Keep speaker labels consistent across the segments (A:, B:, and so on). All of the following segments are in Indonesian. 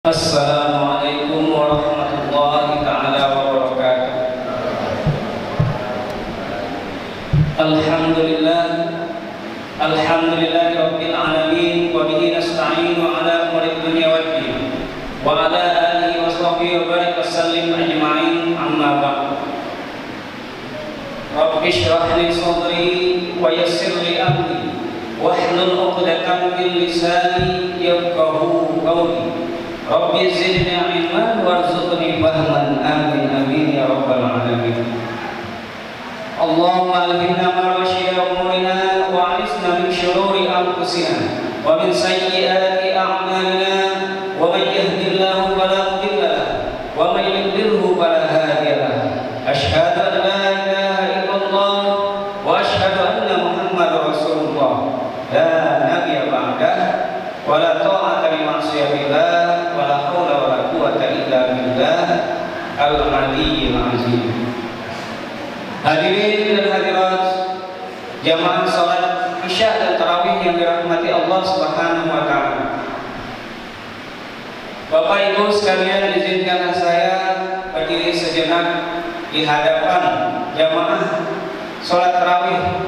A: Assalamualaikum warahmatullahi ta'ala wabarakatuh. Alhamdulillahi rabbil alamin. Wa bihi nasta'inu ala umuri dunya waddin. Wa ala alihi wa sahbihi wa barik wa sallim ajma'in, amma ba'd. Rabbi shrah li sadri wa yassir li amri wahlul 'uqdatam min lisani yafqahu qawli. Rabbi zidni ilman warzuqni fahman, amin amin ya rabbal alamin. Allahumma alhimna ma rasyida umurina wa a'isna min syururi anfusina wa min sayyiati a'malina, wa man yahdihillahu fala mudilla lahu wa man yudlilhu fala hadiya lahu. Asyhadu an la ilaha illallah wa asyhadu anna Muhammadar Rasulullah. La nabiyya ba'dah wa la ta'ata li ma'siyatillah al-aliyyil azim. Hadirin dan hadirat jamaah salat Isya dan tarawih yang dirahmati Allah Subhanahu wa taala. Bapak Ibu sekalian, izinkanlah saya berdiri sejenak di hadapan jamaah salat tarawih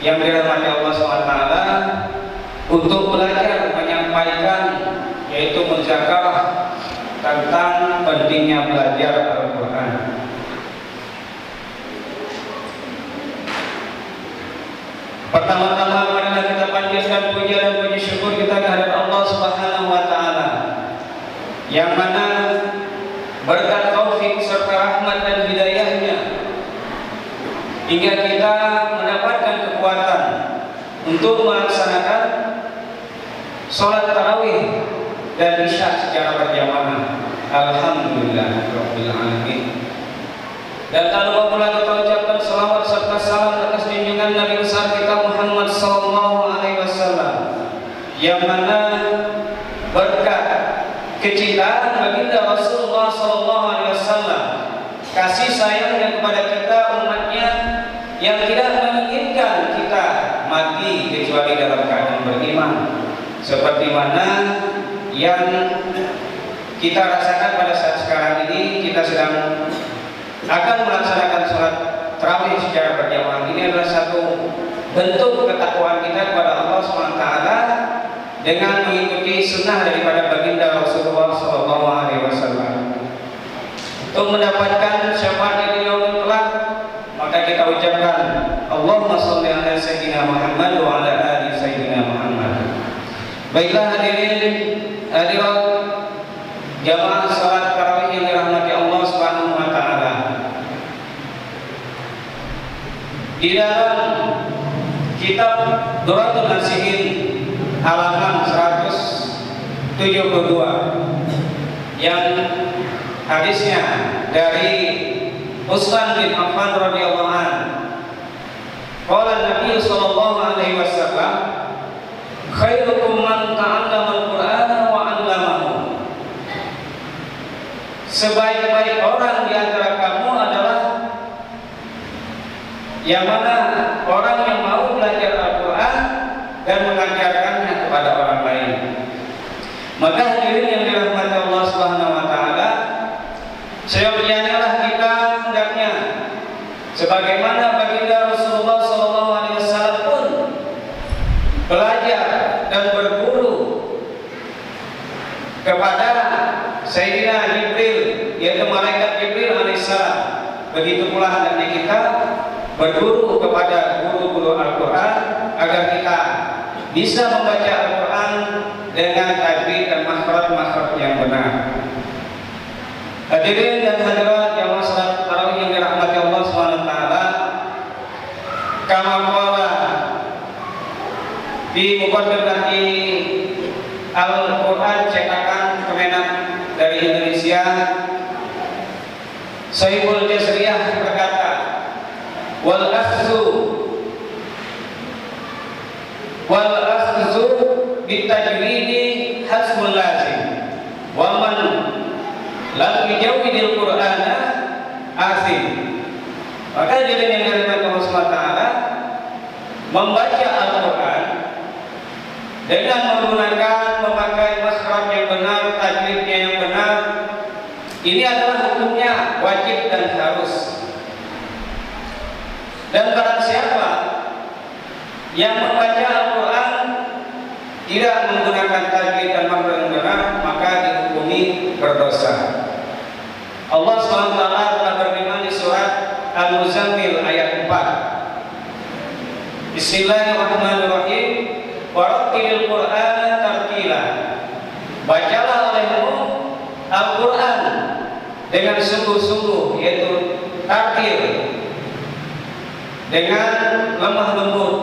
A: yang dirahmati Allah Subhanahu wa taala untuk belajar menyampaikan yaitu muzakarah tentang pentingnya belajar Al-Quran. Pertama-tama marilah kita panjatkan puja dan puji syukur kita kehadirat Allah Subhanahu wa taala, yang mana berkat taufik serta rahmat dan hidayahnya hingga kita mendapatkan kekuatan untuk melaksanakan sholat tarawih dan isya secara berjamaah. Alhamdulillah rabbil alamin. Dan tak lupa pula kita ucapkan salawat serta salam atas junjungan Nabi besar kita Muhammad sallallahu alaihi wasallam, yang mana berkat kecintaan baginda Rasulullah sallallahu alaihi wasallam, kasih sayangnya kepada kita umatnya yang tidak menginginkan kita mati kecuali dalam keadaan beriman, seperti mana yang kita rasakan pada saat sekarang ini. Kita sedang akan melaksanakan sholat tarawih secara berjamaah. Ini adalah satu bentuk ketakwaan kita kepada Allah SWT dengan mengikuti sunnah daripada baginda Rasulullah SAW. Untuk mendapatkan syafaat di yaumil kelak, maka kita ucapkan Allahumma sholli ala sayyidina Muhammad wa ala ali sayyidina Muhammad. Baiklah hadirin hadirat jamaah salat tarawih yang dirahmati Allah Subhanahu wa taala. Di dalam kitab Duratul Nasihin halaman 172 yang hadisnya dari Utsman bin Affan radhiyallahu anhu, qala Nabi sallallahu alaihi wasallam, khairukum man ta'allama al-Qur'ana wa 'allamahu. Sebaik-baik orang di antara kamu adalah yang mana orang yang mau belajar Al-Quran dan mengajarkannya kepada orang lain. Maka hadirin yang dirahmati Allah Subhanahu wa taala, seyogiannya kita hendaknya sebagaimana baginda Rasulullah sallallahu alaihi wasallam pun belajar dan berguru kepada Sayyidina Jibril, yaitu malaikat Jibril alaihissalam. Begitu pula hendaknya kita berguru kepada guru-guru Al-Quran agar kita bisa membaca Al-Quran dengan tajwid dan makhraj-makhraj yang benar. Hadirin dan hadirat jamaah salat tarawih yang dirahmati Allah SWT, kama qala di muqaddimati Al-Quran cetakan Kemenak dari Indonesia, Sahibul Jazriyah berkata, wal akhzu bitajwidi hasbul lazim wa man lam yujawwidil qur'ana asim. Maka jadi yang dirahmati Allah SWT, membaca Al-Quran dengan menggunakan memakai makhraj yang benar, tajwid Ini adalah hukumnya wajib dan harus. Dan barang siapa yang membaca Al-Quran tidak menggunakan tajwid dan makhraj yang benar, maka dihukumi berdosa. Allah SWT telah berfirman di surat Al-Muzammil ayat 4. Bismillahirrahmanirrahim. Warattilil Qur'ana tartila. Bacalah olehmu Al-Quran dengan sungguh-sungguh, yaitu tartil, dengan lemah lembut,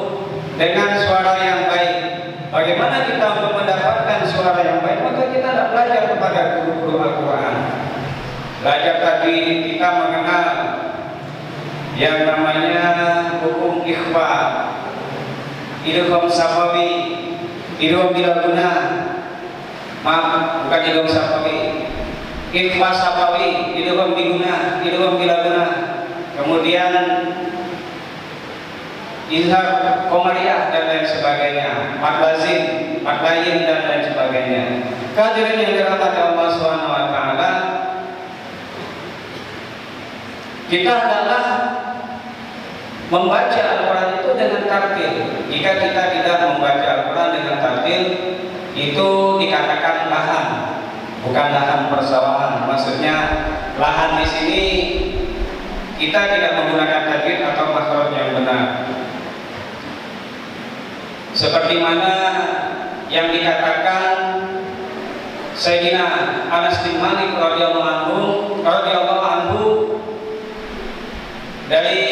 A: dengan suara yang baik. Bagaimana kita untuk mendapatkan suara yang baik? Maka kita tidak belajar kepada guru-guru Al-Quran. Belajar tadi kita mengenal yang namanya hukum ikhfa, idgham safawi, idgham bila guna. Maaf, bukan idgham safawi, ikhfa safawi, idgham biguna, idgham bila guna. Kemudian izhar komariah dan lain sebagainya, mad lazim, mad lain dan lain sebagainya. Hadirin yang dirahmati Allah Subhanahu wa taala, kita adalah membaca Al-Quran itu dengan tartil. Jika kita tidak membaca Al-Quran dengan tartil, itu dikatakan lahan, bukan lahan persawahan. Maksudnya lahan di sini kita tidak menggunakan tajwid atau makhraj yang benar. Seperti mana yang dikatakan Sayyidina Anas bin Malik radhiyallahu anhu dari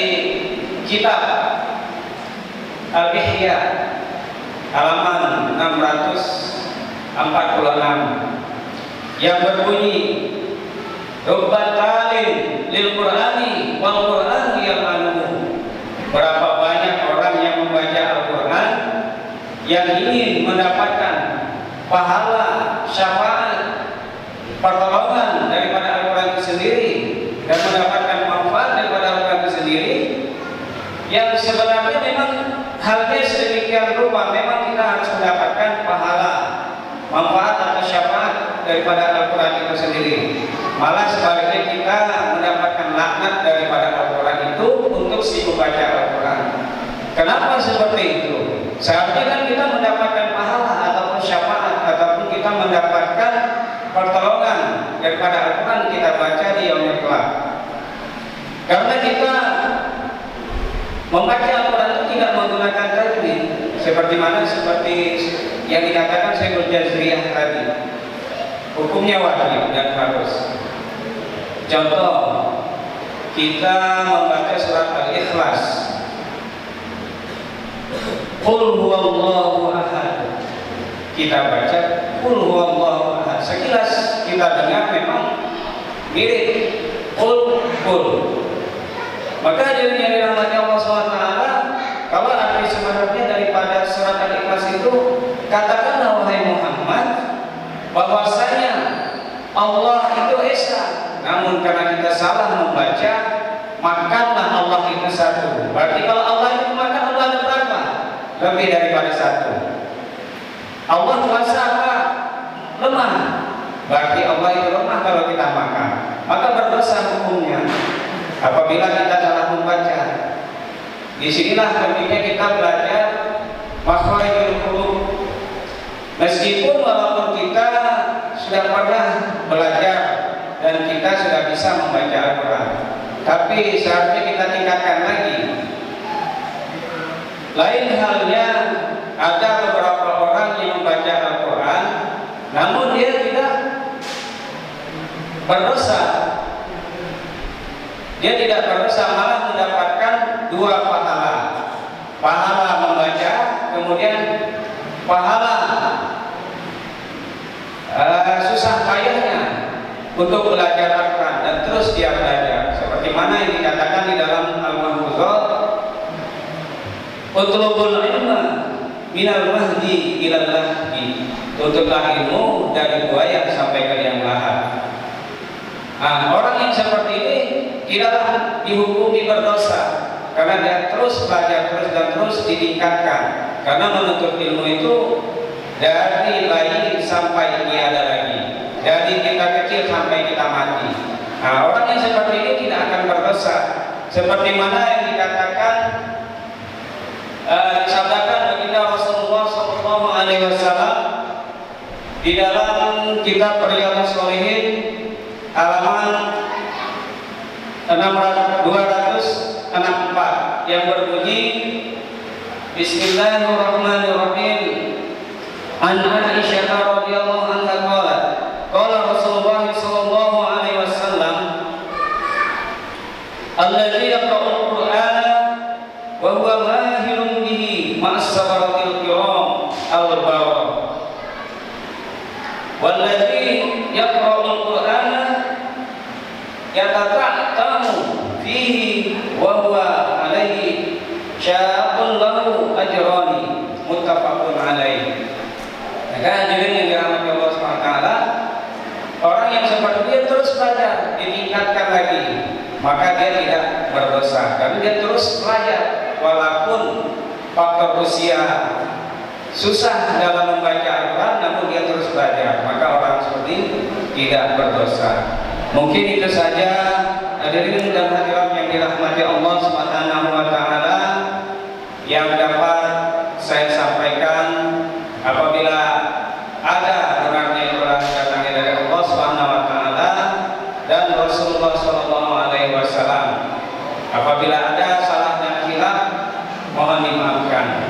A: kitab Al-Ihya halaman 646 yang berbunyi, rubbat talin lil Qur'ani wal Qur'an yal'anuhu. Berapa banyak orang yang membaca Al-Quran yang ingin mendapatkan pahala, syafaat, pertolongan daripada Al-Quran itu sendiri dan mendapatkan manfaat daripada Al-Quran itu sendiri, yang sebenarnya memang halnya sedemikian rupa. Memang kita harus mendapatkan pahala, manfaat atau syafaat daripada Al-Quran itu sendiri. Malah sebaliknya kita mendapatkan laknat daripada Al-Quran itu untuk si membaca Al-Quran. Kenapa seperti itu? Seharusnya kan kita mendapatkan pahala ataupun syafaat, ataupun kita mendapatkan pertolongan daripada Al-Quran kita baca di yaumil kelak. Karena kita membaca Al-Quran itu tidak menggunakan tajwid, seperti yang dikatakan Syekhul Jazriyah tadi. Hukumnya wajib dan harus. Contoh, kita membaca surat Al-Ikhlas, Qul huwallahu ahad. Kita baca Qul huwallahu ahad. Sekilas kita dengar memang mirip Qul. Maka jadi yang dirahmati Allah SWT, kalau arti sebenarnya daripada surat Al-Ikhlas itu, katakanlah wahai Muhammad, bahwasanya Allah itu esa. Namun karena kita salah membaca, makanlah Allah itu satu. Berarti kalau Allah itu makan, Allah ada berapa? Lebih daripada satu. Allah kuasa apa? Lemah. Berarti Allah itu lemah kalau kita makan. Maka berdosa hukumnya apabila kita salah membaca. Disinilah pentingnya kita belajar makhrajul huruf. Meskipun walaupun kita sudah pernah belajar dan kita sudah bisa membaca Al-Quran, tapi seharusnya kita tingkatkan lagi. Lain halnya ada beberapa orang yang membaca Al-Quran namun dia tidak berdosa. Dia tidak berdosa, malah mendapatkan dua pahala. Pahala membaca, kemudian pahala susah payahnya untuk belajar Al-Quran dan terus dia belajar. Seperti mana yang dikatakan di dalam Al-Mahfuzat, utlubul ilma minal mahdi ilal lahdi. Tuntutlah ilmu dari buaya sampai ke liang lahat. Nah, orang yang seperti ini tidaklah dihukumi berdosa karena dia terus belajar terus dan terus ditingkatkan. Karena menuntut ilmu itu dari bayi sampai tiada lagi. dari kita kecil sampai kita mati. Nah, orang yang seperti ini tidak akan berdosa, seperti mana yang dikatakan disabdakan baginda Rasulullah SAW di dalam kitab Riyadhus Shalihin halaman 264 yang berbunyi Bismillahirrahmanirrahim. An Aisyah radhiyallahu anha qalat qala Rasulullah sallallahu alaihi wasallam alladzi yaqra'ul Qur'ana wa huwa mahirun bihi ma'as sabaratil kiram al-bararah walladzi yaqra'ul Qur'ana yatata'tamu fihi wa huwa alaihi syaqun lahu ajrani muttafaqun alaihi. Maka hadirin yang dirahmati Allah SWT, orang yang seperti dia terus belajar, ditingkatkan lagi, maka dia tidak berdosa. Tapi dia terus belajar, walaupun faktor usia susah dalam membaca Al-Quran, namun dia terus belajar, maka orang seperti ini tidak berdosa. Mungkin itu saja hadirin dan hadirat yang dirahmati Allah SWT yang dapat saya sampaikan. Apabila ada benarnya yang telah datangnya dari Allah SWT dan Rasulullah SAW, apabila ada salah dan khilaf, mohon dimaafkan.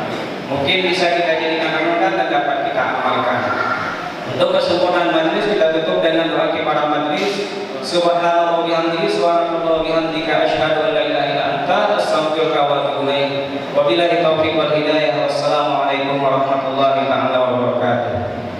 A: Mungkin bisa kita jadikan amalkan dan dapat kita amalkan. Untuk kesempurnaan majlis kita tutup dengan doa kepada majlis. Subhanallah bihamdihi, subhanallah bihamdika, asyhadu an la ilaha illa anta, astaghfiruka wa atubu ilaik. Wabillahi taufiq wal hidayah. Wassalamualaikum warahmatullahi taala wabarakatuh.